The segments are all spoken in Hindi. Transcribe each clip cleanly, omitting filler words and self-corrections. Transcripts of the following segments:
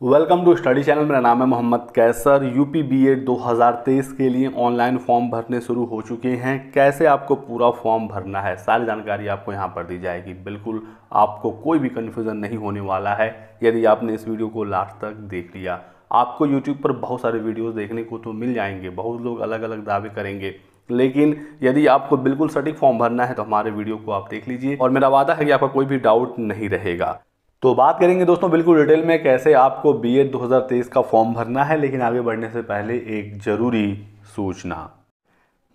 Welcome to study channel. मेरा नाम है मोहम्मद कैसर। यूपी बीएड 2023 के लिए ऑनलाइन फॉर्म भरने शुरू हो चुके हैं। कैसे आपको पूरा फॉर्म भरना है, सारी जानकारी आपको यहां पर दी जाएगी। बिल्कुल आपको कोई भी कन्फ्यूज़न नहीं होने वाला है यदि आपने इस वीडियो को लास्ट तक देख लिया। आपको यूट्यूब पर बहुत सारे वीडियोज़ देखने को तो मिल जाएंगे, बहुत लोग अलग अलग दावे करेंगे, लेकिन यदि आपको बिल्कुल सटीक फॉर्म भरना है तो हमारे वीडियो को आप देख लीजिए और मेरा वादा है कि आपका कोई भी डाउट नहीं रहेगा। तो बात करेंगे दोस्तों बिल्कुल डिटेल में कैसे आपको बीएड 2023 का फॉर्म भरना है। लेकिन आगे बढ़ने से पहले एक जरूरी सूचना,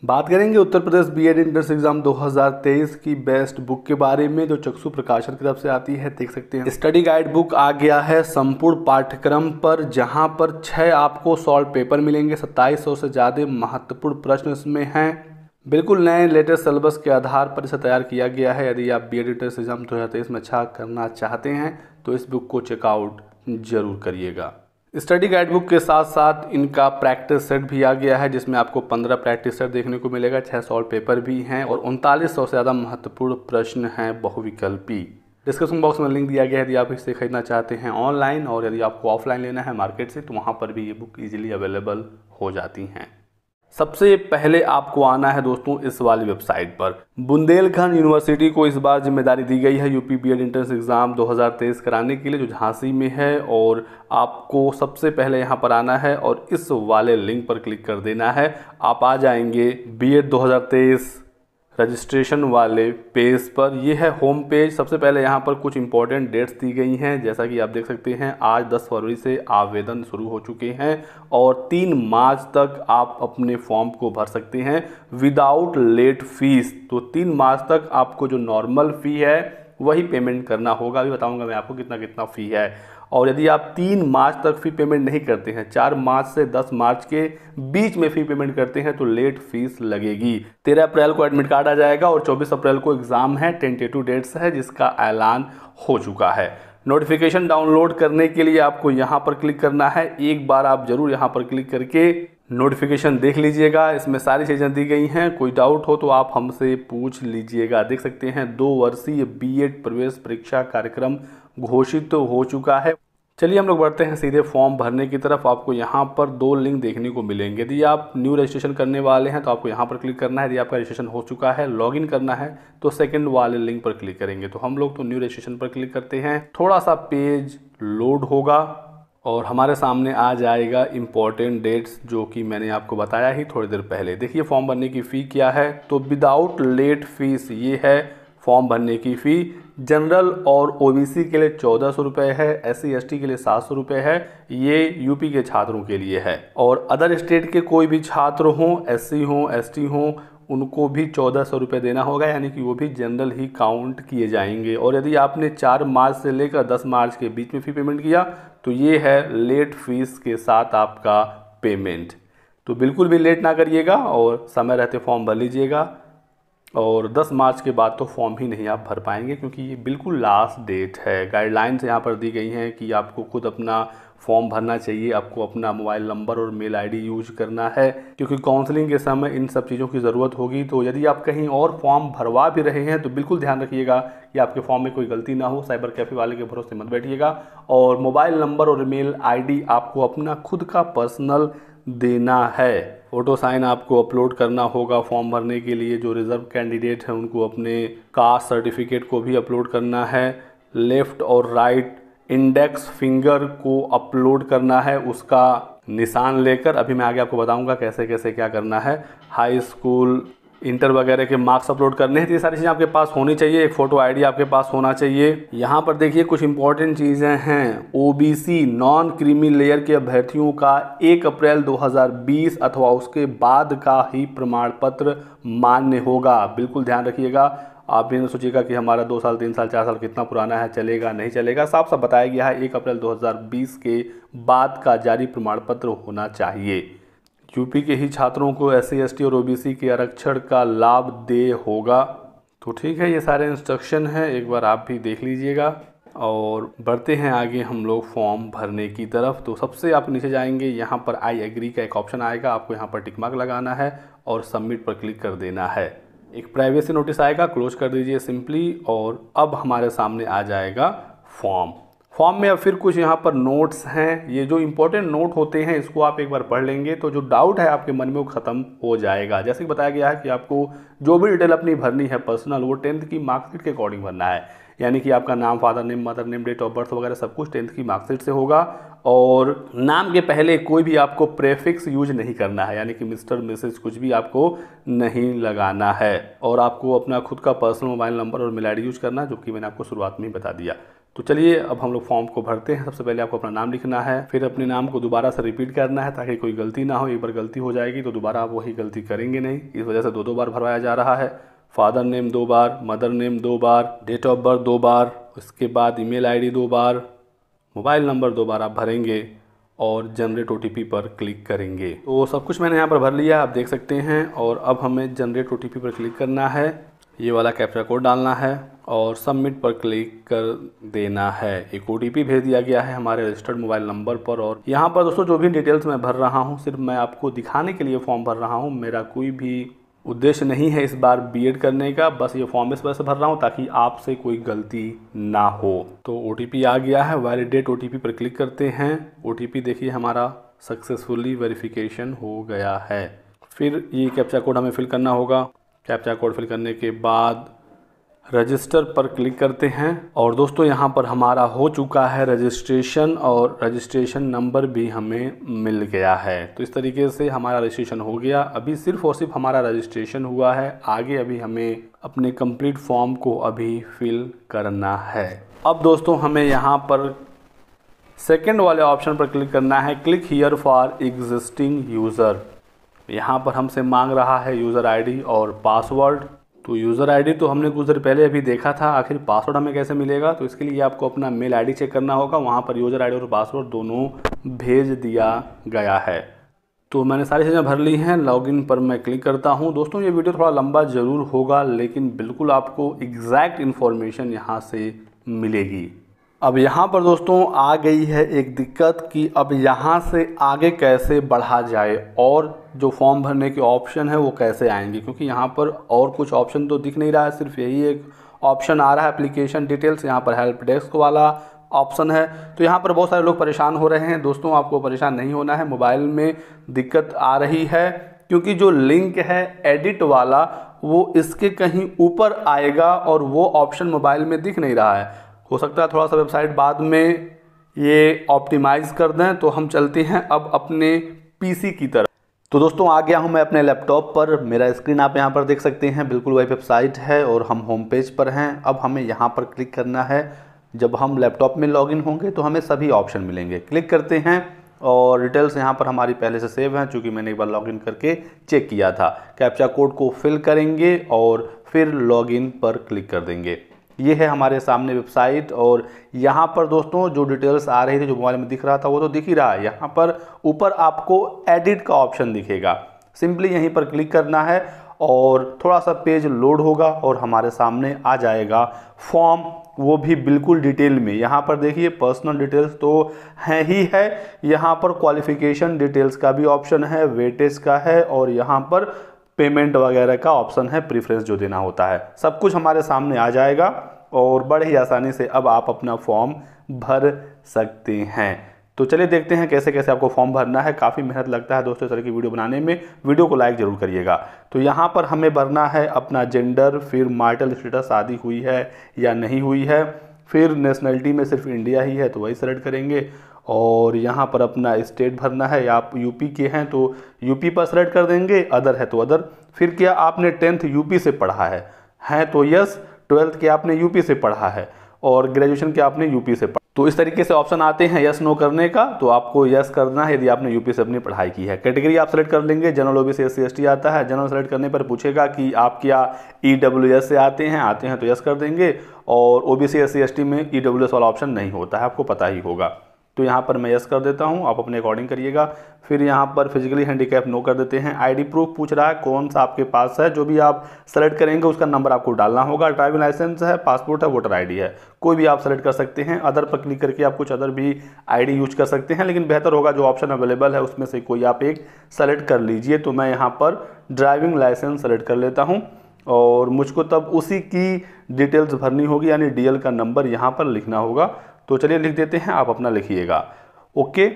बात करेंगे Uttar Pradesh BEd entrance exam 2023 की बेस्ट बुक के बारे में, जो चक्षु प्रकाशन की तरफ से आती है। देख सकते हैं स्टडी गाइड बुक आ गया है संपूर्ण पाठ्यक्रम पर, जहां पर 6 आपको सॉल्व पेपर मिलेंगे। 2700 से ज़्यादा महत्वपूर्ण प्रश्न इसमें हैं। बिल्कुल नए लेटेस्ट सिलेबस के आधार पर इसे तैयार किया गया है। यदि आप बीएड एंट्रेंस एग्जाम 2023 में अच्छा करना चाहते हैं तो इस बुक को चेकआउट जरूर करिएगा। स्टडी गाइड बुक के साथ साथ इनका प्रैक्टिस सेट भी आ गया है, जिसमें आपको 15 प्रैक्टिस सेट देखने को मिलेगा। 6 सॉल्व पेपर भी हैं और 3900 से ज़्यादा महत्वपूर्ण प्रश्न हैं बहुविकल्पी। डिस्क्रिप्शन बॉक्स में लिंक दिया गया है यदि आप इसे खरीदना चाहते हैं ऑनलाइन, और यदि आपको ऑफलाइन लेना है मार्केट से तो वहाँ पर भी ये बुक ईजिली अवेलेबल हो जाती हैं। सबसे पहले आपको आना है दोस्तों इस वाली वेबसाइट पर। बुंदेलखंड यूनिवर्सिटी को इस बार जिम्मेदारी दी गई है यूपी बीएड एंट्रेंस एग्जाम 2023 कराने के लिए, जो झांसी में है। और आपको सबसे पहले यहां पर आना है और इस वाले लिंक पर क्लिक कर देना है। आप आ जाएंगे बीएड 2023 रजिस्ट्रेशन वाले पेज पर। यह है होम पेज। सबसे पहले यहाँ पर कुछ इंपॉर्टेंट डेट्स दी गई हैं, जैसा कि आप देख सकते हैं। आज 10 फरवरी से आवेदन शुरू हो चुके हैं और 3 मार्च तक आप अपने फॉर्म को भर सकते हैं विदाउट लेट फीस। तो 3 मार्च तक आपको जो नॉर्मल फ़ी है वही पेमेंट करना होगा। अभी बताऊंगा मैं आपको कितना कितना फ़ी है। और यदि आप 3 मार्च तक फ़ी पेमेंट नहीं करते हैं, 4 मार्च से 10 मार्च के बीच में फ़ी पेमेंट करते हैं तो लेट फीस लगेगी। 13 अप्रैल को एडमिट कार्ड आ जाएगा और 24 अप्रैल को एग्ज़ाम है। टेंटेटिव डेट्स है जिसका ऐलान हो चुका है। नोटिफिकेशन डाउनलोड करने के लिए आपको यहाँ पर क्लिक करना है। एक बार आप ज़रूर यहाँ पर क्लिक करके नोटिफिकेशन देख लीजिएगा। इसमें सारी चीज़ें दी गई हैं। कोई डाउट हो तो आप हमसे पूछ लीजिएगा। देख सकते हैं 2 वर्षीय बीएड प्रवेश परीक्षा कार्यक्रम घोषित तो हो चुका है। चलिए हम लोग बढ़ते हैं सीधे फॉर्म भरने की तरफ। आपको यहाँ पर 2 लिंक देखने को मिलेंगे। यदि आप न्यू रजिस्ट्रेशन करने वाले हैं तो आपको यहाँ पर क्लिक करना है। यदि आपका रजिस्ट्रेशन हो चुका है, लॉगिन करना है, तो सेकंड वाले लिंक पर क्लिक करेंगे। तो हम लोग तो न्यू रजिस्ट्रेशन पर क्लिक करते हैं। थोड़ा सा पेज लोड होगा और हमारे सामने आ जाएगा इम्पॉर्टेंट डेट्स, जो कि मैंने आपको बताया ही थोड़ी देर पहले। देखिए फॉर्म भरने की फ़ी क्या है। तो विदाउट लेट फीस ये है फॉर्म भरने की फ़ी। जनरल और ओबीसी के लिए 1400 रुपये है, एससी एसटी के लिए 700 रुपये है। ये यूपी के छात्रों के लिए है। और अदर स्टेट के कोई भी छात्र हों, एससी हों, एसटी हों, उनको भी 1400 रुपये देना होगा, यानी कि वो भी जनरल ही काउंट किए जाएंगे। और यदि आपने 4 मार्च से लेकर 10 मार्च के बीच में फ़ी पेमेंट किया तो ये है लेट फीस के साथ आपका पेमेंट। तो बिल्कुल भी लेट ना करिएगा और समय रहते फॉर्म भर लीजिएगा। और 10 मार्च के बाद तो फॉर्म ही नहीं आप भर पाएंगे, क्योंकि ये बिल्कुल लास्ट डेट है। गाइडलाइंस यहाँ पर दी गई हैं कि आपको खुद अपना फॉर्म भरना चाहिए, आपको अपना मोबाइल नंबर और मेल आईडी यूज करना है, क्योंकि काउंसलिंग के समय इन सब चीज़ों की ज़रूरत होगी। तो यदि आप कहीं और फॉर्म भरवा भी रहे हैं तो बिल्कुल ध्यान रखिएगा कि आपके फॉर्म में कोई गलती ना हो। साइबर कैफ़े वाले के भरोसे मत बैठिएगा। और मोबाइल नंबर और मेल आई आपको अपना खुद का पर्सनल देना है। फोटो साइन आपको अपलोड करना होगा फॉर्म भरने के लिए। जो रिजर्व कैंडिडेट हैं उनको अपने कास्ट सर्टिफिकेट को भी अपलोड करना है। लेफ़्ट और राइट इंडेक्स फिंगर को अपलोड करना है, उसका निशान लेकर। अभी मैं आगे आपको बताऊंगा कैसे कैसे क्या करना है। हाई स्कूल, इंटर वगैरह के मार्क्स अपलोड करने हैं। तो ये सारी चीज़ें आपके पास होनी चाहिए। एक फ़ोटो आईडी आपके पास होना चाहिए। यहाँ पर देखिए कुछ इंपॉर्टेंट चीज़ें हैं। ओबीसी नॉन क्रीमी लेयर के अभ्यर्थियों का 1 अप्रैल 2020 अथवा उसके बाद का ही प्रमाण पत्र मान्य होगा। बिल्कुल ध्यान रखिएगा। आप भी न सोचिएगा कि हमारा 2 साल 3 साल 4 साल कितना पुराना है, चलेगा नहीं चलेगा। साफ साफ बताया गया है 1 अप्रैल 2020 के बाद का जारी प्रमाण पत्र होना चाहिए। यूपी के ही छात्रों को एससी एसटी और ओबीसी के आरक्षण का लाभ दे होगा। तो ठीक है, ये सारे इंस्ट्रक्शन हैं, एक बार आप भी देख लीजिएगा। और बढ़ते हैं आगे हम लोग फॉर्म भरने की तरफ। तो सबसे आप नीचे जाएंगे, यहाँ पर आई एग्री का एक ऑप्शन आएगा। आपको यहाँ पर टिक मार्क लगाना है और सबमिट पर क्लिक कर देना है। एक प्राइवेसी नोटिस आएगा, क्लोज कर दीजिए सिंपली। और अब हमारे सामने आ जाएगा फॉर्म। फॉर्म में अब फिर कुछ यहाँ पर नोट्स हैं। ये जो इंपॉर्टेंट नोट होते हैं इसको आप एक बार पढ़ लेंगे तो जो डाउट है आपके मन में वो ख़त्म हो जाएगा। जैसे कि बताया गया है कि आपको जो भी डिटेल अपनी भरनी है पर्सनल, वो 10th की मार्कशीट के अकॉर्डिंग भरना है। यानी कि आपका नाम, father name, mother name, date of birth वगैरह सब कुछ 10th की मार्कशीट से होगा। और नाम के पहले कोई भी आपको प्रेफिक्स यूज नहीं करना है, यानी कि मिस्टर, मिसेज कुछ भी आपको नहीं लगाना है। और आपको अपना खुद का पर्सनल मोबाइल नंबर और मेल आई डी यूज करना है, जो कि मैंने आपको शुरुआत में ही बता दिया। तो चलिए अब हम लोग फॉर्म को भरते हैं। सबसे पहले आपको अपना नाम लिखना है, फिर अपने नाम को दोबारा से रिपीट करना है ताकि कोई गलती ना हो। एक बार गलती हो जाएगी तो दोबारा आप वही गलती करेंगे नहीं, इस वजह से दो बार भरवाया जा रहा है। फादर नेम 2 बार, मदर नेम 2 बार, डेट ऑफ बर्थ 2 बार, उसके बाद ईमेल आईडी 2 बार, मोबाइल नंबर 2 बार आप भरेंगे और जनरेट ओटीपी पर क्लिक करेंगे। तो सब कुछ मैंने यहाँ पर भर लिया, आप देख सकते हैं। और अब हमें जनरेट ओटीपी पर क्लिक करना है, ये वाला कैप्चा कोड डालना है और सबमिट पर क्लिक कर देना है। एक ओटीपी भेज दिया गया है हमारे रजिस्टर्ड मोबाइल नंबर पर। और यहाँ पर दोस्तों जो भी डिटेल्स मैं भर रहा हूँ सिर्फ मैं आपको दिखाने के लिए फॉर्म भर रहा हूँ, मेरा कोई भी उद्देश्य नहीं है इस बार बीएड करने का। बस ये फॉर्म इस वजह से भर रहा हूँ ताकि आपसे कोई गलती ना हो। तो ओटीपी आ गया है, वैलिडेट ओटीपी पर क्लिक करते हैं। ओटीपी देखिए हमारा सक्सेसफुली वेरिफिकेशन हो गया है। फिर ये कैप्चा कोड हमें फिल करना होगा। कैप्चा कोड फिल करने के बाद रजिस्टर पर क्लिक करते हैं। और दोस्तों यहाँ पर हमारा हो चुका है रजिस्ट्रेशन और रजिस्ट्रेशन नंबर भी हमें मिल गया है। तो इस तरीके से हमारा रजिस्ट्रेशन हो गया। अभी सिर्फ और सिर्फ हमारा रजिस्ट्रेशन हुआ है, आगे अभी हमें अपने कंप्लीट फॉर्म को अभी फिल करना है। अब दोस्तों हमें यहाँ पर सेकेंड वाले ऑप्शन पर क्लिक करना है, click here for existing user. यहाँ पर हमसे मांग रहा है यूज़र आईडी और पासवर्ड। तो यूज़र आईडी तो हमने कुछ देर पहले अभी देखा था, आखिर पासवर्ड हमें कैसे मिलेगा? तो इसके लिए आपको अपना मेल आईडी चेक करना होगा, वहाँ पर यूज़र आईडी और पासवर्ड दोनों भेज दिया गया है। तो मैंने सारी चीज़ें भर ली हैं, लॉगिन पर मैं क्लिक करता हूँ। दोस्तों ये वीडियो थोड़ा लंबा ज़रूर होगा लेकिन बिल्कुल आपको एग्जैक्ट इन्फॉर्मेशन यहाँ से मिलेगी। अब यहाँ पर दोस्तों आ गई है एक दिक्कत कि अब यहाँ से आगे कैसे बढ़ा जाए और जो फॉर्म भरने के ऑप्शन है वो कैसे आएंगे, क्योंकि यहाँ पर और कुछ ऑप्शन तो दिख नहीं रहा है, सिर्फ यही एक ऑप्शन आ रहा है एप्लीकेशन डिटेल्स। यहाँ पर हेल्प डेस्क वाला ऑप्शन है। तो यहाँ पर बहुत सारे लोग परेशान हो रहे हैं। दोस्तों आपको परेशान नहीं होना है, मोबाइल में दिक्कत आ रही है क्योंकि जो लिंक है एडिट वाला वो इसके कहीं ऊपर आएगा और वो ऑप्शन मोबाइल में दिख नहीं रहा है। हो सकता है थोड़ा सा वेबसाइट बाद में ये ऑप्टिमाइज़ कर दें। तो हम चलते हैं अब अपने पीसी की तरफ। तो दोस्तों आ गया हूं मैं अपने लैपटॉप पर, मेरा स्क्रीन आप यहां पर देख सकते हैं, बिल्कुल वही वेबसाइट है और हम होम पेज पर हैं। अब हमें यहां पर क्लिक करना है। जब हम लैपटॉप में लॉगिन होंगे तो हमें सभी ऑप्शन मिलेंगे, क्लिक करते हैं। और डिटेल्स यहाँ पर हमारी पहले से सेव हैं चूँकि मैंने एक बार लॉगिन करके चेक किया था। कैप्चा कोड को फिल करेंगे और फिर लॉगिन पर क्लिक कर देंगे। ये है हमारे सामने वेबसाइट और यहाँ पर दोस्तों जो डिटेल्स आ रही थी, जो मोबाइल में दिख रहा था वो तो दिख ही रहा है। यहाँ पर ऊपर आपको एडिट का ऑप्शन दिखेगा, सिंपली यहीं पर क्लिक करना है और थोड़ा सा पेज लोड होगा और हमारे सामने आ जाएगा फॉर्म, वो भी बिल्कुल डिटेल में। यहाँ पर देखिए पर्सनल डिटेल्स तो हैं ही है, यहाँ पर क्वालिफिकेशन डिटेल्स का भी ऑप्शन है, वेटेज का है और यहाँ पर पेमेंट वगैरह का ऑप्शन है, प्रीफरेंस जो देना होता है। सब कुछ हमारे सामने आ जाएगा और बड़े ही आसानी से अब आप अपना फॉर्म भर सकते हैं। तो चलिए देखते हैं कैसे कैसे आपको फॉर्म भरना है। काफ़ी मेहनत लगता है दोस्तों इस तरह की वीडियो बनाने में, वीडियो को लाइक ज़रूर करिएगा। तो यहाँ पर हमें भरना है अपना जेंडर, फिर मैरिटल स्टेटस, शादी हुई है या नहीं हुई है, फिर नेशनलिटी में सिर्फ इंडिया ही है तो वही सेलेक्ट करेंगे। और यहाँ पर अपना स्टेट भरना है, या आप यूपी के हैं तो यूपी पर सेलेक्ट कर देंगे, अदर है तो अदर। फिर क्या आपने 10th यूपी से पढ़ा है तो यस, 12th के आपने यूपी से पढ़ा है और ग्रेजुएशन के आपने यूपी से पढ़ा। तो इस तरीके से ऑप्शन आते हैं यस नो करने का, तो आपको यस करना है यदि आपने यूपी से अपनी पढ़ाई की है। कैटेगरी आप सेलेक्ट कर लेंगे, जनरल, ओबीसी, एससी, एसटी आता है। जनरल सेलेक्ट करने पर पूछेगा कि आप क्या ईडब्ल्यूएस से आते हैं तो यस कर देंगे। और ओबीसी, एससी, एसटी में ईडब्ल्यूएस वाला ऑप्शन नहीं होता है, आपको पता ही होगा। तो यहाँ पर मैं यस कर देता हूँ, आप अपने अकॉर्डिंग करिएगा। फिर यहाँ पर फिजिकली हैंडीकैप नो कर देते हैं। आईडी प्रूफ पूछ रहा है कौन सा आपके पास है, जो भी आप सेलेक्ट करेंगे उसका नंबर आपको डालना होगा। ड्राइविंग लाइसेंस है, पासपोर्ट है, वोटर आईडी है, कोई भी आप सेलेक्ट कर सकते हैं। अदर पर क्लिक करके आप कुछ अदर भी आईडी यूज कर सकते हैं, लेकिन बेहतर होगा जो ऑप्शन अवेलेबल है उसमें से कोई आप एक सेलेक्ट कर लीजिए। तो मैं यहाँ पर ड्राइविंग लाइसेंस सेलेक्ट कर लेता हूँ और मुझको तब उसी की डिटेल्स भरनी होगी, यानी डीएल का नंबर यहाँ पर लिखना होगा। तो चलिए लिख देते हैं, आप अपना लिखिएगा। ओके,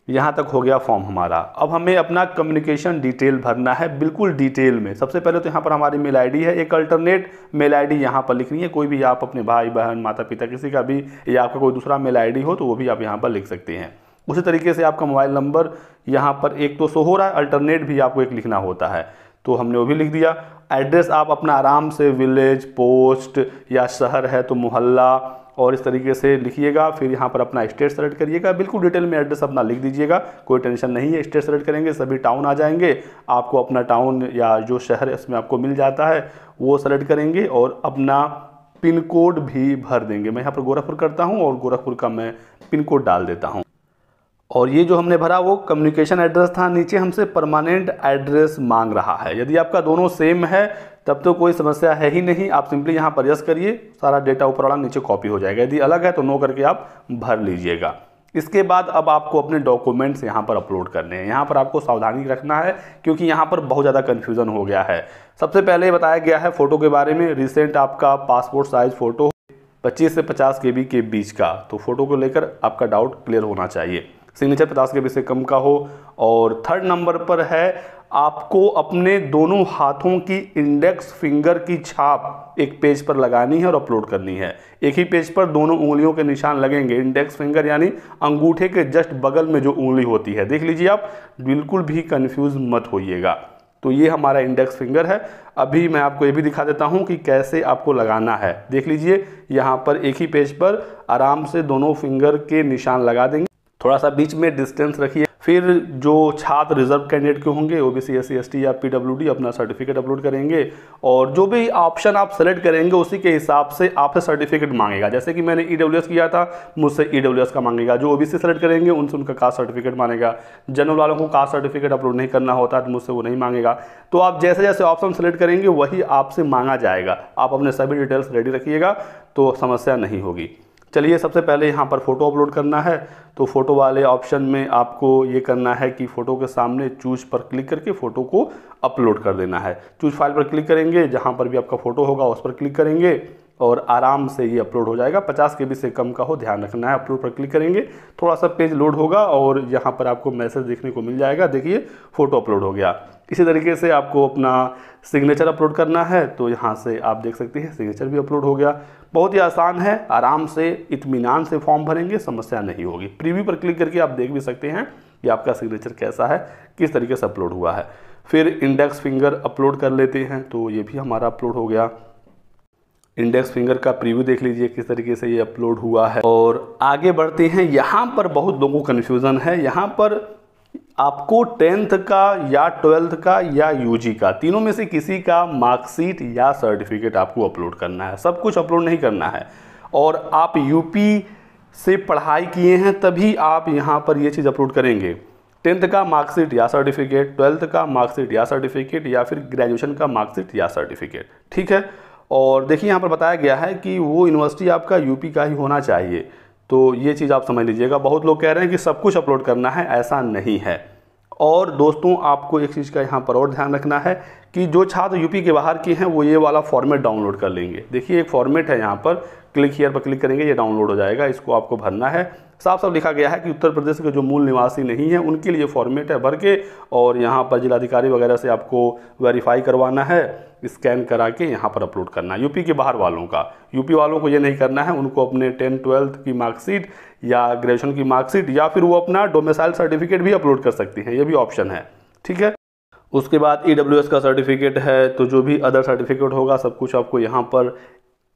यहाँ तक हो गया फॉर्म हमारा। अब हमें अपना कम्युनिकेशन डिटेल भरना है बिल्कुल डिटेल में। सबसे पहले तो यहाँ पर हमारी मेल आईडी है, एक अल्टरनेट मेल आईडी यहाँ पर लिखनी है। कोई भी आप अपने भाई बहन माता पिता किसी का भी, या आपका कोई दूसरा मेल आईडी हो तो वो भी आप यहाँ पर लिख सकते हैं। उसी तरीके से आपका मोबाइल नंबर यहाँ पर एक तो शो हो रहा है, अल्टरनेट भी आपको एक लिखना होता है, तो हमने वो भी लिख दिया। एड्रेस आप अपना आराम से विलेज, पोस्ट या शहर है तो मोहल्ला और इस तरीके से लिखिएगा। फिर यहाँ पर अपना स्टेट सेलेक्ट करिएगा, बिल्कुल डिटेल में एड्रेस अपना लिख दीजिएगा, कोई टेंशन नहीं है। स्टेट सेलेक्ट करेंगे सभी टाउन आ जाएंगे, आपको अपना टाउन या जो शहर है उसमें आपको मिल जाता है वो सेलेक्ट करेंगे और अपना पिन कोड भी भर देंगे। मैं यहाँ पर गोरखपुर करता हूँ और गोरखपुर का मैं पिन कोड डाल देता हूँ। और ये जो हमने भरा वो कम्युनिकेशन एड्रेस था, नीचे हमसे परमानेंट एड्रेस मांग रहा है। यदि आपका दोनों सेम है तब तो कोई समस्या है ही नहीं, आप सिंपली यहाँ पर यस करिए, सारा डेटा ऊपर वाला नीचे कॉपी हो जाएगा। यदि अलग है तो नो करके आप भर लीजिएगा। इसके बाद अब आपको अपने डॉक्यूमेंट्स यहाँ पर अपलोड करने हैं। यहाँ पर आपको सावधानी रखना है क्योंकि यहाँ पर बहुत ज़्यादा कन्फ्यूज़न हो गया है। सबसे पहले बताया गया है फ़ोटो के बारे में, रिसेंट आपका पासपोर्ट साइज़ फ़ोटो 25 से 50 KB के बीच का, तो फ़ोटो को लेकर आपका डाउट क्लियर होना चाहिए। सिग्नेचर 50 KB से कम का हो। और थर्ड नंबर पर है आपको अपने दोनों हाथों की इंडेक्स फिंगर की छाप एक पेज पर लगानी है और अपलोड करनी है। एक ही पेज पर दोनों उंगलियों के निशान लगेंगे। इंडेक्स फिंगर यानी अंगूठे के जस्ट बगल में जो उंगली होती है, देख लीजिए आप, बिल्कुल भी कंफ्यूज मत होइएगा। तो ये हमारा इंडेक्स फिंगर है। अभी मैं आपको ये भी दिखा देता हूँ कि कैसे आपको लगाना है। देख लीजिए, यहाँ पर एक ही पेज पर आराम से दोनों फिंगर के निशान लगा देंगे, थोड़ा सा बीच में डिस्टेंस रखिए। फिर जो छात्र रिजर्व कैंडिडेट के होंगे, OBC SC ST या PWD, अपना सर्टिफिकेट अपलोड करेंगे और जो भी ऑप्शन आप सेलेक्ट करेंगे उसी के हिसाब से आपसे सर्टिफिकेट मांगेगा। जैसे कि मैंने EWS किया था, मुझसे EWS का मांगेगा। जो OBC सेलेक्ट करेंगे उनसे उनका कास्ट सर्टिफिकेट मांगेगा। जनरल वालों को कास्ट सर्टिफिकेट अपलोड नहीं करना होता तो मुझसे वो नहीं मांगेगा। तो आप जैसे जैसे ऑप्शन सेलेक्ट करेंगे वही आपसे मांगा जाएगा। आप अपने सभी डिटेल्स रेडी रखिएगा तो समस्या नहीं होगी। चलिए, सबसे पहले यहाँ पर फ़ोटो अपलोड करना है। तो फ़ोटो वाले ऑप्शन में आपको ये करना है कि फ़ोटो के सामने चूज पर क्लिक करके फ़ोटो को अपलोड कर देना है। चूज फाइल पर क्लिक करेंगे, जहाँ पर भी आपका फ़ोटो होगा उस पर क्लिक करेंगे और आराम से ये अपलोड हो जाएगा। 50 KB से कम का हो, ध्यान रखना है। अपलोड पर क्लिक करेंगे, थोड़ा सा पेज लोड होगा और यहाँ पर आपको मैसेज देखने को मिल जाएगा। देखिए, फ़ोटो अपलोड हो गया। इसी तरीके से आपको अपना सिग्नेचर अपलोड करना है, तो यहाँ से आप देख सकते हैं सिग्नेचर भी अपलोड हो गया। बहुत ही आसान है, आराम से इत्मीनान से फॉर्म भरेंगे, समस्या नहीं होगी। प्रीव्यू पर क्लिक करके आप देख भी सकते हैं कि आपका सिग्नेचर कैसा है, किस तरीके से अपलोड हुआ है। फिर इंडेक्स फिंगर अपलोड कर लेते हैं, तो ये भी हमारा अपलोड हो गया। इंडेक्स फिंगर का प्रीव्यू देख लीजिए किस तरीके से ये अपलोड हुआ है। और आगे बढ़ते हैं। यहाँ पर बहुत लोगों को कन्फ्यूज़न है। यहाँ पर आपको 10th का या 12th का या UG का, तीनों में से किसी का मार्कशीट या सर्टिफिकेट आपको अपलोड करना है। सब कुछ अपलोड नहीं करना है। और आप UP से पढ़ाई किए हैं तभी आप यहाँ पर ये चीज़ अपलोड करेंगे। 10th का मार्कशीट या सर्टिफिकेट, 12th का मार्कशीट या सर्टिफिकेट, या फिर ग्रेजुएशन का मार्कशीट या सर्टिफिकेट, ठीक है। और देखिए, यहाँ पर बताया गया है कि वो यूनिवर्सिटी आपका UP का ही होना चाहिए। तो ये चीज़ आप समझ लीजिएगा। बहुत लोग कह रहे हैं कि सब कुछ अपलोड करना है, ऐसा नहीं है। और दोस्तों, आपको एक चीज़ का यहाँ पर और ध्यान रखना है कि जो छात्र UP के बाहर के हैं वो ये वाला फॉर्मेट डाउनलोड कर लेंगे। देखिए, एक फॉर्मेट है, यहाँ पर क्लिक हियर पर क्लिक करेंगे, ये डाउनलोड हो जाएगा। इसको आपको भरना है। साफ साफ लिखा गया है कि उत्तर प्रदेश के जो मूल निवासी नहीं है उनके लिए फॉर्मेट है, भर के और यहाँ पर जिलाधिकारी वगैरह से आपको वेरीफाई करवाना है, स्कैन करा के यहाँ पर अपलोड करना है। UP के बाहर वालों का, UP वालों को ये नहीं करना है। उनको अपने 10th 12th की मार्कशीट या ग्रेजुएशन की मार्कशीट या फिर वो अपना डोमिसाइल सर्टिफिकेट भी अपलोड कर सकती हैं, ये भी ऑप्शन है, ठीक है। उसके बाद EWS का सर्टिफिकेट है, तो जो भी अदर सर्टिफिकेट होगा सब कुछ आपको यहाँ पर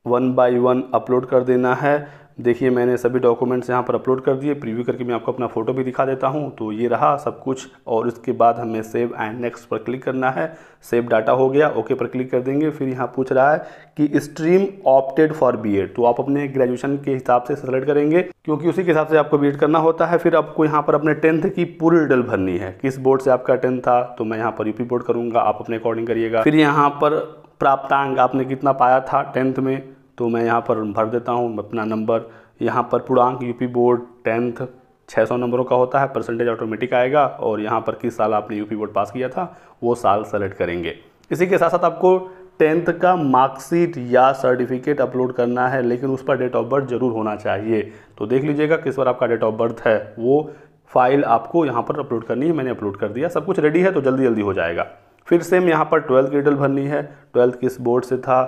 1 by 1 अपलोड कर देना है। देखिए, मैंने सभी डॉक्यूमेंट्स यहाँ पर अपलोड कर दिए। प्रीव्यू करके मैं आपको अपना फ़ोटो भी दिखा देता हूँ। तो ये रहा सब कुछ। और इसके बाद हमें सेव एंड नेक्स्ट पर क्लिक करना है। सेव डाटा हो गया, ओके पर क्लिक कर देंगे। फिर यहाँ पूछ रहा है कि स्ट्रीम ऑप्टेड फॉर BEd, तो आप अपने ग्रेजुएशन के हिसाब से सेलेक्ट करेंगे क्योंकि उसी के हिसाब से आपको BEd करना होता है। फिर आपको यहाँ पर अपने 10th की पूरी डिटेल भरनी है। किस बोर्ड से आपका 10th था, तो मैं यहाँ पर UP बोर्ड करूँगा, आप अपने अकॉर्डिंग करिएगा। फिर यहाँ पर प्राप्तांक आपने कितना पाया था 10th में, तो मैं यहाँ पर भर देता हूँ अपना नंबर। यहाँ पर पूर्णांक UP बोर्ड 10th 600 नंबरों का होता है, परसेंटेज ऑटोमेटिक आएगा। और यहाँ पर किस साल आपने UP बोर्ड पास किया था वो साल सेलेक्ट करेंगे। इसी के साथ साथ आपको 10th का मार्कशीट या सर्टिफिकेट अपलोड करना है, लेकिन उस पर डेट ऑफ बर्थ जरूर होना चाहिए। तो देख लीजिएगा किस बार आपका डेट ऑफ बर्थ है, वो फाइल आपको यहाँ पर अपलोड करनी है। मैंने अपलोड कर दिया, सब कुछ रेडी है तो जल्दी जल्दी हो जाएगा। फिर सेम यहाँ पर 12th की डिटेल भरनी है, 12th किस बोर्ड से था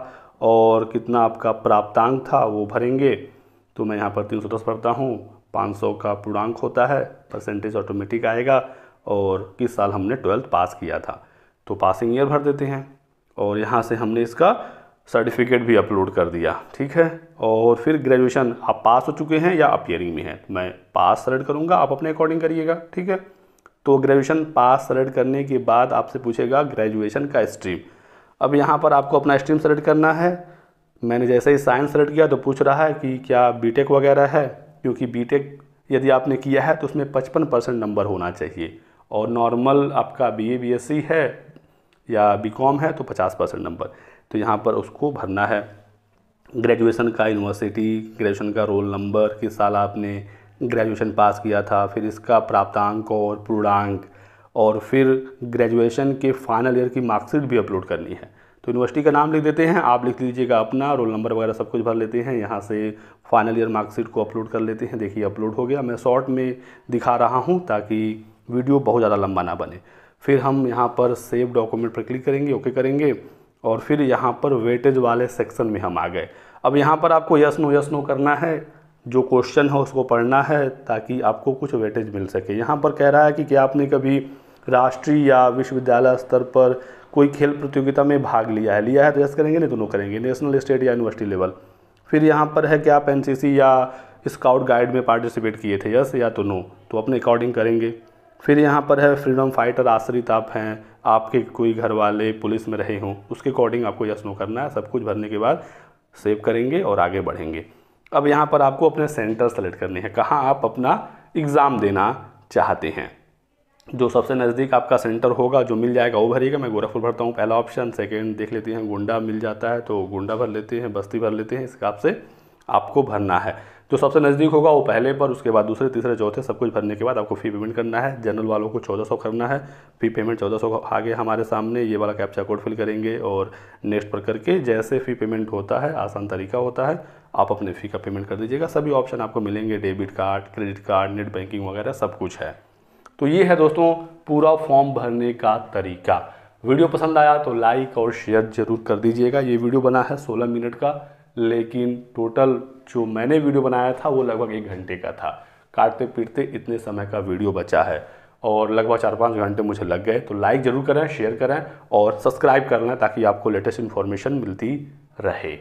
और कितना आपका प्राप्तांक था वो भरेंगे। तो मैं यहाँ पर 310 भरता हूँ, 500 का पूर्णांक होता है, परसेंटेज ऑटोमेटिक आएगा, और किस साल हमने 12th पास किया था तो पासिंग ईयर भर देते हैं। और यहाँ से हमने इसका सर्टिफिकेट भी अपलोड कर दिया, ठीक है। और फिर ग्रेजुएशन आप पास हो चुके हैं या अपीयरिंग में हैं, तो मैं पास सेलेक्ट करूँगा, आप अपने अकॉर्डिंग करिएगा, ठीक है। तो ग्रेजुएशन पास सेलेक्ट करने के बाद आपसे पूछेगा ग्रेजुएशन का स्ट्रीम। अब यहाँ पर आपको अपना स्ट्रीम सेलेक्ट करना है। मैंने जैसे ही साइंस सेलेक्ट किया तो पूछ रहा है कि क्या बीटेक वगैरह है, क्योंकि बीटेक यदि आपने किया है तो उसमें 55% नंबर होना चाहिए, और नॉर्मल आपका बीए बीएससी है या बीकॉम है तो 50% नंबर। तो यहाँ पर उसको भरना है। ग्रेजुएशन का यूनिवर्सिटी, ग्रेजुएशन का रोल नंबर, किस साल आपने ग्रेजुएशन पास किया था, फिर इसका प्राप्तांक और पूर्णांक, और फिर ग्रेजुएशन के फाइनल ईयर की मार्कशीट भी अपलोड करनी है। तो यूनिवर्सिटी का नाम लिख देते हैं, आप लिख लीजिएगा अपना, रोल नंबर वगैरह सब कुछ भर लेते हैं। यहाँ से फाइनल ईयर मार्कशीट को अपलोड कर लेते हैं। देखिए अपलोड हो गया। मैं शॉर्ट में दिखा रहा हूँ ताकि वीडियो बहुत ज़्यादा लंबा ना बने। फिर हम यहाँ पर सेव डॉक्यूमेंट पर क्लिक करेंगे, ओके करेंगे, और फिर यहाँ पर वेटेज वाले सेक्शन में हम आ गए। अब यहाँ पर आपको यस नो करना है, जो क्वेश्चन है उसको पढ़ना है ताकि आपको कुछ वेटेज मिल सके। यहाँ पर कह रहा है कि क्या आपने कभी राष्ट्रीय या विश्वविद्यालय स्तर पर कोई खेल प्रतियोगिता में भाग लिया है तो यस करेंगे, नहीं तो नो करेंगे। नेशनल, स्टेट या यूनिवर्सिटी लेवल। फिर यहाँ पर है कि आप एनसीसी या स्काउट गाइड में पार्टिसिपेट किए थे, यस या तो नो, तो अपने अकॉर्डिंग करेंगे। फिर यहाँ पर है फ्रीडम फाइटर आश्रित आप हैं, आपके कोई घर वाले पुलिस में रहे हों, उसके अकॉर्डिंग आपको यस नो करना है। सब कुछ भरने के बाद सेव करेंगे और आगे बढ़ेंगे। अब यहाँ पर आपको अपने सेंटर सेलेक्ट करने हैं, कहाँ आप अपना एग्ज़ाम देना चाहते हैं। जो सबसे नज़दीक आपका सेंटर होगा, जो मिल जाएगा वो भरिएगा। मैं गोरखपुर भरता हूँ, पहला ऑप्शन। सेकंड देख लेते हैं, गोंडा मिल जाता है तो गोंडा भर लेते हैं, बस्ती भर लेते हैं। इस हिसाब से आपको भरना है। जो सबसे नज़दीक होगा वो पहले पर, उसके बाद दूसरे, तीसरे, चौथे, सब कुछ भरने के बाद आपको फ़ी पेमेंट करना है। जनरल वालों को 1400 करना है, फ़ी पेमेंट 1400 आगे हमारे सामने। ये वाला कैप्चा कोड फिल करेंगे और नेक्स्ट पर करके जैसे फ़ी पेमेंट होता है, आसान तरीका होता है, आप अपने फ़ी का पेमेंट कर दीजिएगा। सभी ऑप्शन आपको मिलेंगे, debit card, credit card, net banking वगैरह सब कुछ है। तो ये है दोस्तों पूरा फॉर्म भरने का तरीका। वीडियो पसंद आया तो लाइक और शेयर जरूर कर दीजिएगा। ये वीडियो बना है 16 मिनट का, लेकिन टोटल जो मैंने वीडियो बनाया था वो लगभग 1 घंटे का था। काटते पीटते इतने समय का वीडियो बचा है और लगभग 4-5 घंटे मुझे लग गए। तो लाइक ज़रूर करें, शेयर करें और सब्सक्राइब कर लें ताकि आपको लेटेस्ट इन्फॉर्मेशन मिलती रहे।